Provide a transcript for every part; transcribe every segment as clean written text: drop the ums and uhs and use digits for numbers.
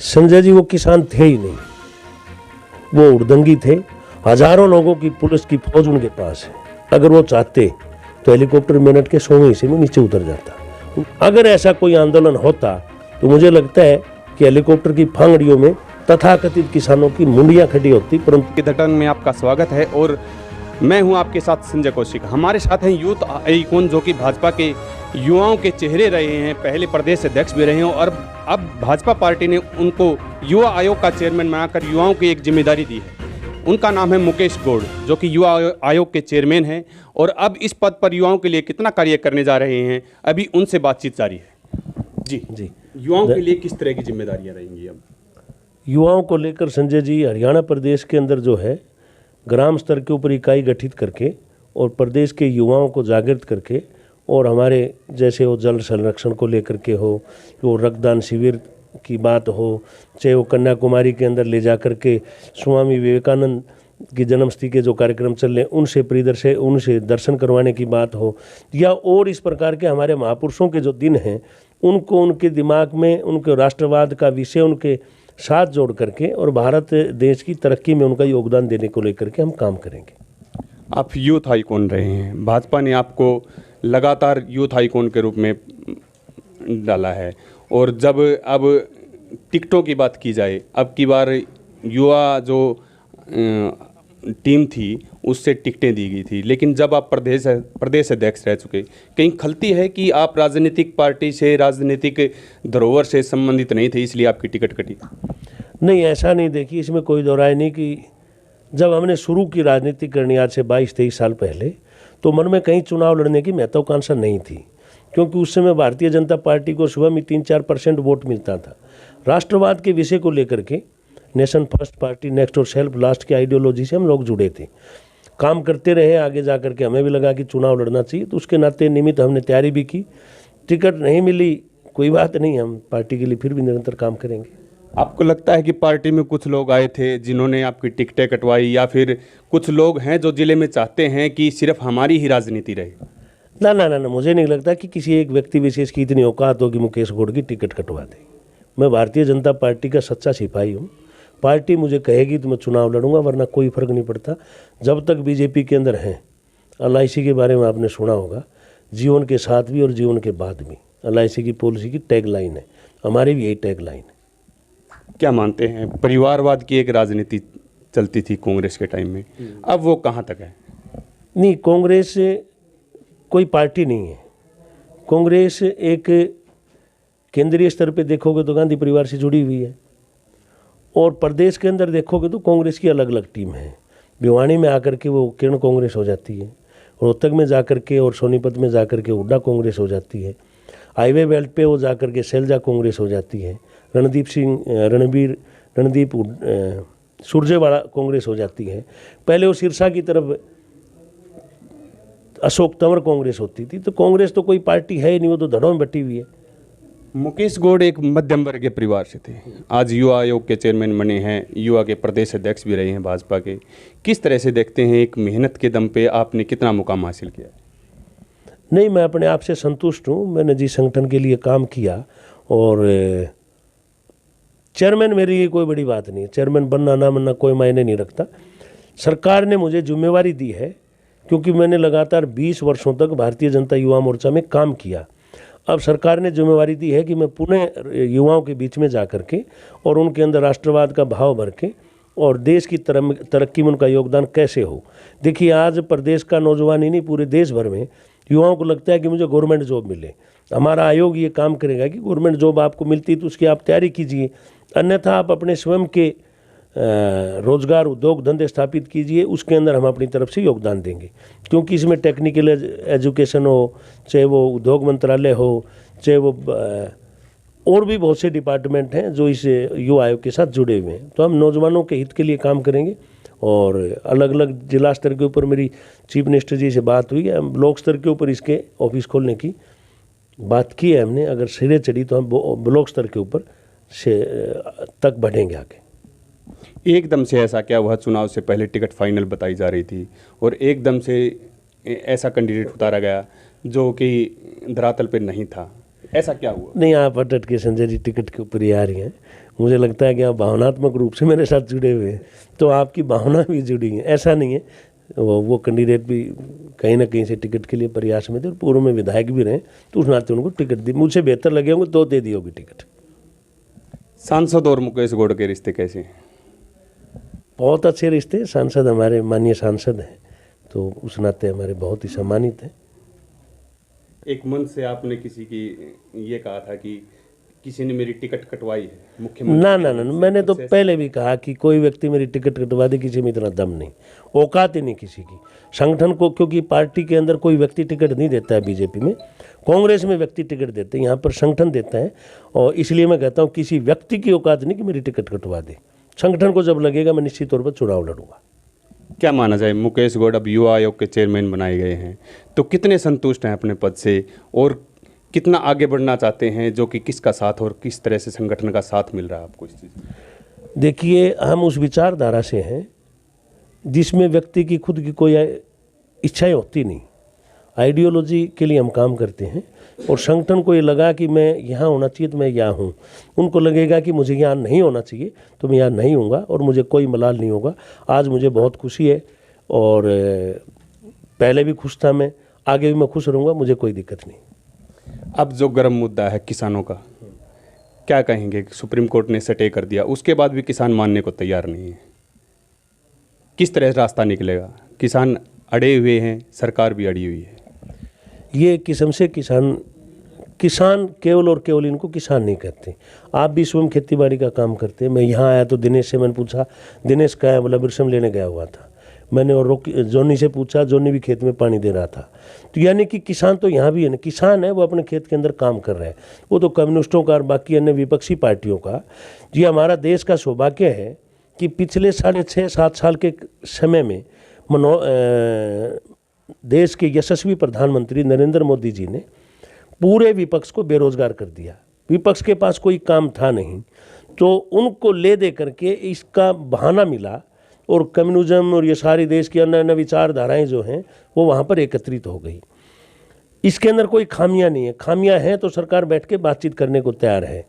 संजय जी वो किसान थे ही नहीं, वो उड़दंगी थे। हजारों लोगों की पुलिस की फौज उनके पास है। अगर वो चाहते तो हेलीकॉप्टर मिनट के 100वें हिस्से में नीचे उतर जाता। अगर ऐसा कोई आंदोलन होता तो मुझे लगता है कि हेलीकॉप्टर की फांगड़ियों में तथाकथित किसानों की मुंडियां खड़ी होती। परंतु धड़कन में आपका स्वागत है और मैं हूं आपके साथ संजय कौशिक। हमारे साथ हैं यूथ आइकॉन जो कि भाजपा के युवाओं के चेहरे रहे हैं, पहले प्रदेश अध्यक्ष भी रहे हैं और अब भाजपा पार्टी ने उनको युवा आयोग का चेयरमैन बनाकर युवाओं की एक जिम्मेदारी दी है। उनका नाम है मुकेश गौड़, जो कि युवा आयोग के चेयरमैन हैं और अब इस पद पर युवाओं के लिए कितना कार्य करने जा रहे हैं, अभी उनसे बातचीत जारी है। जी, युवाओं के लिए किस तरह की जिम्मेदारियां रहेंगी? अब युवाओं को लेकर संजय जी, हरियाणा प्रदेश के अंदर जो है ग्राम स्तर के ऊपर इकाई गठित करके और प्रदेश के युवाओं को जागृत करके, और हमारे जैसे वो जल संरक्षण को लेकर के हो, वो रक्तदान शिविर की बात हो, चाहे वो कन्याकुमारी के अंदर ले जा कर के स्वामी विवेकानंद की जन्मस्थली के जो कार्यक्रम चल रहे हैं उनसे दर्शन करवाने की बात हो, या और इस प्रकार के हमारे महापुरुषों के जो दिन हैं उनको उनके दिमाग में उनके राष्ट्रवाद का विषय उनके साथ जोड़ करके और भारत देश की तरक्की में उनका योगदान देने को लेकर के हम काम करेंगे। आप यूथ आइकॉन रहे हैं, भाजपा ने आपको लगातार यूथ आइकॉन के रूप में डाला है और जब अब टिकटों की बात की जाए, अब की बार युवा जो टीम थी उससे टिकटें दी गई थी, लेकिन जब आप प्रदेश अध्यक्ष रह चुके, कहीं खलती है कि आप राजनीतिक पार्टी से, राजनीतिक धरोहर से संबंधित नहीं थे इसलिए आपकी टिकट कटी? नहीं, ऐसा नहीं। देखिए, इसमें कोई दो राय नहीं कि जब हमने शुरू की राजनीति करनी आज से 22-23 साल पहले, तो मन में कहीं चुनाव लड़ने की महत्वाकांक्षा नहीं थी, क्योंकि उस समय भारतीय जनता पार्टी को सुबह में 3-4% वोट मिलता था। राष्ट्रवाद के विषय को लेकर के नेशन फर्स्ट पार्टी, नेक्स्ट और सेल्फ लास्ट की आइडियोलॉजी से हम लोग जुड़े थे, काम करते रहे। आगे जा कर के हमें भी लगा कि चुनाव लड़ना चाहिए, तो उसके नाते निमित्त हमने तैयारी भी की। टिकट नहीं मिली, कोई बात नहीं, हम पार्टी के लिए फिर भी निरंतर काम करेंगे। आपको लगता है कि पार्टी में कुछ लोग आए थे जिन्होंने आपकी टिकटें कटवाई, या फिर कुछ लोग हैं जो जिले में चाहते हैं कि सिर्फ हमारी ही राजनीति रहे? ना ना ना ना, मुझे नहीं लगता कि किसी एक व्यक्ति विशेष की इतनी औकात हो कि मुकेश गौड़ की टिकट कटवा दे। मैं भारतीय जनता पार्टी का सच्चा सिपाही हूँ। पार्टी मुझे कहेगी तो मैं चुनाव लड़ूंगा, वरना कोई फर्क नहीं पड़ता। जब तक बीजेपी के अंदर हैं, LIC के बारे में आपने सुना होगा, जीवन के साथ भी और जीवन के बाद भी। LIC की पॉलिसी की टैग लाइन है, हमारी भी यही टैग लाइन है। क्या मानते हैं, परिवारवाद की एक राजनीति चलती थी कांग्रेस के टाइम में, अब वो कहाँ तक है? नहीं, कांग्रेस कोई पार्टी नहीं है। कांग्रेस एक केंद्रीय स्तर पे देखोगे तो गांधी परिवार से जुड़ी हुई है, और प्रदेश के अंदर देखोगे तो कांग्रेस की अलग अलग टीम है। भिवानी में आकर के वो किरण कांग्रेस हो जाती है, रोहतक में जाकर के और सोनीपत में जाकर के हुड्डा कांग्रेस हो जाती है, हाईवे बेल्ट पे वो जाकर के सैलजा कांग्रेस हो जाती है, रणदीप सुरजेवाला कांग्रेस हो जाती है। पहले वो सिरसा की तरफ अशोक तंवर कांग्रेस होती थी। तो कांग्रेस तो कोई पार्टी है ही नहीं, वो तो धड़ों में बटी हुई है। मुकेश गौड़ एक मध्यम वर्ग के परिवार से थे, आज युवा आयोग के चेयरमैन बने हैं, युवा के प्रदेश अध्यक्ष भी रहे हैं भाजपा के। किस तरह से देखते हैं, एक मेहनत के दम पे आपने कितना मुकाम हासिल किया? नहीं, मैं अपने आप से संतुष्ट हूँ। मैंने जिस संगठन के लिए काम किया, और चेयरमैन मेरे लिए कोई बड़ी बात नहीं है। चेयरमैन बनना ना बनना कोई मायने नहीं रखता। सरकार ने मुझे जिम्मेवारी दी है, क्योंकि मैंने लगातार 20 वर्षों तक भारतीय जनता युवा मोर्चा में काम किया। अब सरकार ने जिम्मेवारी दी है कि मैं पुनः युवाओं के बीच में जा कर के और उनके अंदर राष्ट्रवाद का भाव भर के और देश की तरक्की में उनका योगदान कैसे हो। देखिए, आज प्रदेश का नौजवान ही नहीं, पूरे देश भर में युवाओं को लगता है कि मुझे गवर्नमेंट जॉब मिले। हमारा आयोग ये काम करेगा कि गवर्नमेंट जॉब आपको मिलती तो उसकी आप तैयारी कीजिए, अन्यथा आप अपने स्वयं के रोजगार, उद्योग, धंधे स्थापित कीजिए, उसके अंदर हम अपनी तरफ से योगदान देंगे। क्योंकि इसमें टेक्निकल एजुकेशन हो, चाहे वो उद्योग मंत्रालय हो, चाहे वो और भी बहुत से डिपार्टमेंट हैं जो इस युवा आयोग के साथ जुड़े हुए हैं। तो हम नौजवानों के हित के लिए काम करेंगे। और अलग अलग जिला स्तर के ऊपर मेरी चीफ मिनिस्टर जी से बात हुई है, हम ब्लॉक स्तर के ऊपर इसके ऑफिस खोलने की बात की है हमने। अगर सिरे चढ़ी तो हम ब्लॉक स्तर के ऊपर से तक बढ़ेंगे आगे। एकदम से ऐसा क्या हुआ, चुनाव से पहले टिकट फाइनल बताई जा रही थी और एकदम से ऐसा कैंडिडेट उतारा गया जो कि धरातल पे नहीं था? ऐसा क्या हुआ? नहीं, आप अटट के संजय जी टिकट के ऊपर ही आ रही हैं। मुझे लगता है कि आप भावनात्मक रूप से मेरे साथ जुड़े हुए हैं, तो आपकी भावना भी जुड़ी है। ऐसा नहीं है, वो कैंडिडेट भी कहीं ना कहीं से टिकट के लिए प्रयास में थे और पूर्व में विधायक भी रहे, तो उस नाते उनको टिकट दी। मुझे बेहतर लगे होंगे तो दे दी होगी टिकट। सांसद और मुकेश गौड़ के रिश्ते कैसे हैं? बहुत अच्छे रिश्ते। सांसद हमारे माननीय सांसद हैं, तो उस नाते हमारे बहुत ही सम्मानित हैं। एक मन से आपने किसी की ये कहा था कि किसी ने मेरी टिकट कटवाई है मुख्यमंत्री? ना, मैंने तो पहले भी कहा कि कोई व्यक्ति मेरी टिकट कटवा दे, किसी में इतना दम नहीं, औकात ही नहीं किसी की। संगठन को, क्योंकि पार्टी के अंदर कोई व्यक्ति टिकट नहीं देता है, बीजेपी में, कांग्रेस में व्यक्ति टिकट देते हैं, यहाँ पर संगठन देता है। और इसलिए मैं कहता हूँ किसी व्यक्ति की औकात नहीं कि मेरी टिकट कटवा दे। संगठन को जब लगेगा मैं निश्चित तौर पर चुनाव लड़ूंगा। क्या माना जाए, मुकेश गौड़ अब युवा आयोग के चेयरमैन बनाए गए हैं, तो कितने संतुष्ट हैं अपने पद से और कितना आगे बढ़ना चाहते हैं, जो कि किसका साथ और किस तरह से संगठन का साथ मिल रहा है आपको इस चीज़ में? देखिए, हम उस विचारधारा से हैं जिसमें व्यक्ति की खुद की कोई इच्छाएं होती नहीं। आइडियोलॉजी के लिए हम काम करते हैं और संगठन को ये लगा कि मैं यहाँ होना चाहिए तो मैं यहाँ हूँ, उनको लगेगा कि मुझे यहाँ नहीं होना चाहिए तो मैं यहाँ नहीं हूँगा और मुझे कोई मलाल नहीं होगा। आज मुझे बहुत खुशी है और पहले भी खुश था मैं, आगे भी मैं खुश रहूँगा, मुझे कोई दिक्कत नहीं। अब जो गर्म मुद्दा है किसानों का, क्या कहेंगे? सुप्रीम कोर्ट ने स्टे कर दिया, उसके बाद भी किसान मानने को तैयार नहीं है। किस तरह रास्ता निकलेगा? किसान अड़े हुए हैं, सरकार भी अड़ी हुई है। ये किस्म से किसान केवल और केवल इनको किसान नहीं कहते। आप भी स्वयं खेती बाड़ी का काम करते हैं। मैं यहाँ आया तो दिनेश से मैंने पूछा, दिनेश कहाँ है? बोला बिरसम लेने गया हुआ था। मैंने और जोनी से पूछा, जोनी भी खेत में पानी दे रहा था। तो यानी कि किसान तो यहाँ भी है ना, किसान है, वो अपने खेत के अंदर काम कर रहे हैं। वो तो कम्युनिस्टों का और बाकी अन्य विपक्षी पार्टियों का। ये हमारा देश का सौभाग्य है कि पिछले 6.5-7 साल के समय में देश के यशस्वी प्रधानमंत्री नरेंद्र मोदी जी ने पूरे विपक्ष को बेरोजगार कर दिया। विपक्ष के पास कोई काम था नहीं, तो उनको ले दे करके इसका बहाना मिला और कम्युनिज्म और ये सारी देश की अन्य अन्य विचारधाराएं जो हैं वो वहाँ पर एकत्रित हो गई। इसके अंदर कोई खामियां नहीं है। खामियां हैं तो सरकार बैठ के बातचीत करने को तैयार है।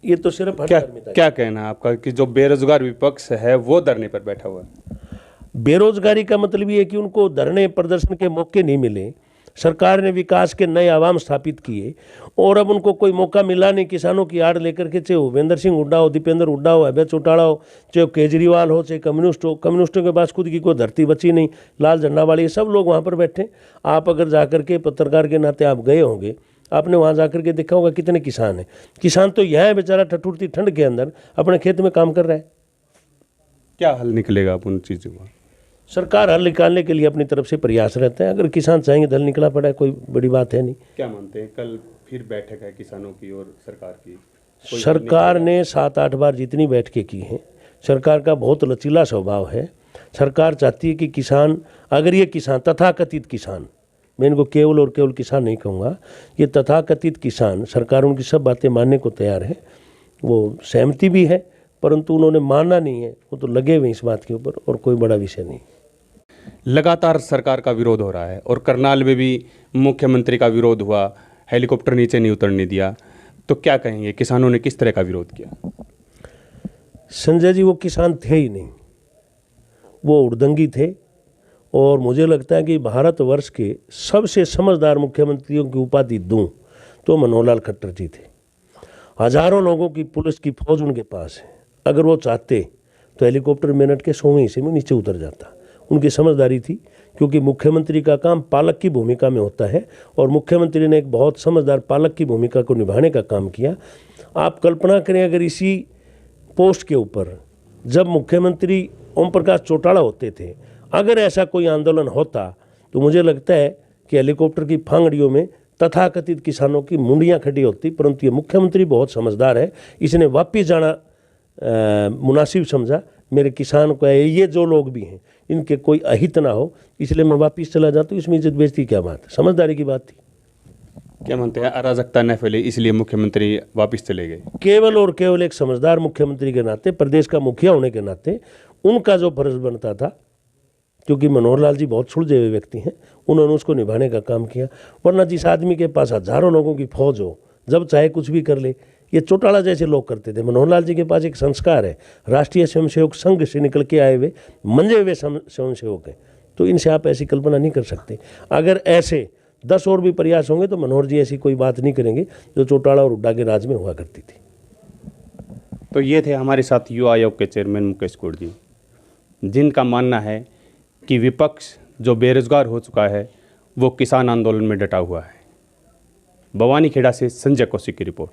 ये तो सिर्फ क्या कहना है आपका कि जो बेरोजगार विपक्ष है वो धरने पर बैठा हुआ है? बेरोजगारी का मतलब ये है कि उनको धरने प्रदर्शन के मौके नहीं मिले। सरकार ने विकास के नए आवाम स्थापित किए और अब उनको कोई मौका मिला नहीं। किसानों की आड़ लेकर के, चाहे भूपेंद्र सिंह हुड्डा हो, दीपेंद्र हुड्डा हो, अभय चौटाला हो, चाहे केजरीवाल हो, चाहे कम्युनिस्ट हो, कम्युनिस्टों के पास खुद की कोई धरती बची नहीं। लाल झंडा वाले सब लोग वहाँ पर बैठे। आप अगर जाकर के पत्रकार के नाते आप गए होंगे, आपने वहाँ जाकर के देखा होगा कितने किसान हैं। किसान तो यह है बेचारा ठठुरती ठंड के अंदर अपने खेत में काम कर रहा है। क्या हल निकलेगा उन चीज़ों का? सरकार हल निकालने के लिए अपनी तरफ से प्रयास रहता है। अगर किसान चाहेंगे तो हल निकला पड़ा है, कोई बड़ी बात है नहीं। क्या मानते हैं, कल फिर बैठक है किसानों की और सरकार की? सरकार ने 7-8 बार जितनी बैठकें की हैं, सरकार का बहुत लचीला स्वभाव है। सरकार चाहती है कि किसान, अगर ये किसान तथाकथित किसान, मैं इनको केवल और केवल किसान नहीं कहूँगा, ये तथाकथित किसान, सरकार उनकी सब बातें मानने को तैयार है। वो सहमति भी है, परंतु उन्होंने मानना नहीं है। वो तो लगे हुए इस बात के ऊपर और कोई बड़ा विषय नहीं। लगातार सरकार का विरोध हो रहा है और करनाल में भी मुख्यमंत्री का विरोध हुआ, हेलीकॉप्टर नीचे नहीं उतरने दिया, तो क्या कहेंगे किसानों ने किस तरह का विरोध किया? संजय जी, वो किसान थे ही नहीं, वो उड़दंगी थे। और मुझे लगता है कि भारतवर्ष के सबसे समझदार मुख्यमंत्रियों की उपाधि दूं तो मनोहर लाल खट्टर जी थे। हजारों लोगों की पुलिस की फौज उनके पास है। अगर वो चाहते तो हेलीकॉप्टर मिनट के 100वें हिस्से में नीचे उतर जाता। उनकी समझदारी थी, क्योंकि मुख्यमंत्री का काम पालक की भूमिका में होता है और मुख्यमंत्री ने एक बहुत समझदार पालक की भूमिका को निभाने का काम किया। आप कल्पना करें, अगर इसी पोस्ट के ऊपर जब मुख्यमंत्री ओम प्रकाश चौटाला होते थे, अगर ऐसा कोई आंदोलन होता तो मुझे लगता है कि हेलीकॉप्टर की फांगड़ियों में तथाकथित किसानों की मुंडियां खड़ी होती। परंतु ये मुख्यमंत्री बहुत समझदार है, इसने वापिस जाना मुनासिब समझा। मेरे किसान को, ये जो लोग भी हैं, इनके कोई अहित ना हो, इसलिए मैं वापिस चला जाता हूँ। इसमें इज्जत बेइज्जती क्या बात है, समझदारी की बात थी। क्या मानते हैं, अराजकता न फैले इसलिए मुख्यमंत्री वापस चले गए? केवल और केवल एक समझदार मुख्यमंत्री के नाते, प्रदेश का मुखिया होने के नाते उनका जो फर्ज बनता था क्योंकि मनोहर लाल जी बहुत सुलझे हुए व्यक्ति हैं, उन्होंने उसको निभाने का काम किया। वरना जिस आदमी के पास हजारों लोगों की फौज हो, जब चाहे कुछ भी कर ले, ये चौटाला जैसे लोग करते थे। मनोहर लाल जी के पास एक संस्कार है, राष्ट्रीय स्वयंसेवक संघ से निकल के आए हुए मंजे हुए स्वयंसेवक हैं, तो इनसे आप ऐसी कल्पना नहीं कर सकते। अगर ऐसे 10 और भी प्रयास होंगे तो मनोहर जी ऐसी कोई बात नहीं करेंगे जो चौटाला और हुड्डा के राज में हुआ करती थी। तो ये थे हमारे साथ युवा आयोग के चेयरमैन मुकेश कोट जी, जिनका मानना है कि विपक्ष जो बेरोजगार हो चुका है वो किसान आंदोलन में डटा हुआ है। बवानी खेड़ा से संजय कौशिक की रिपोर्ट।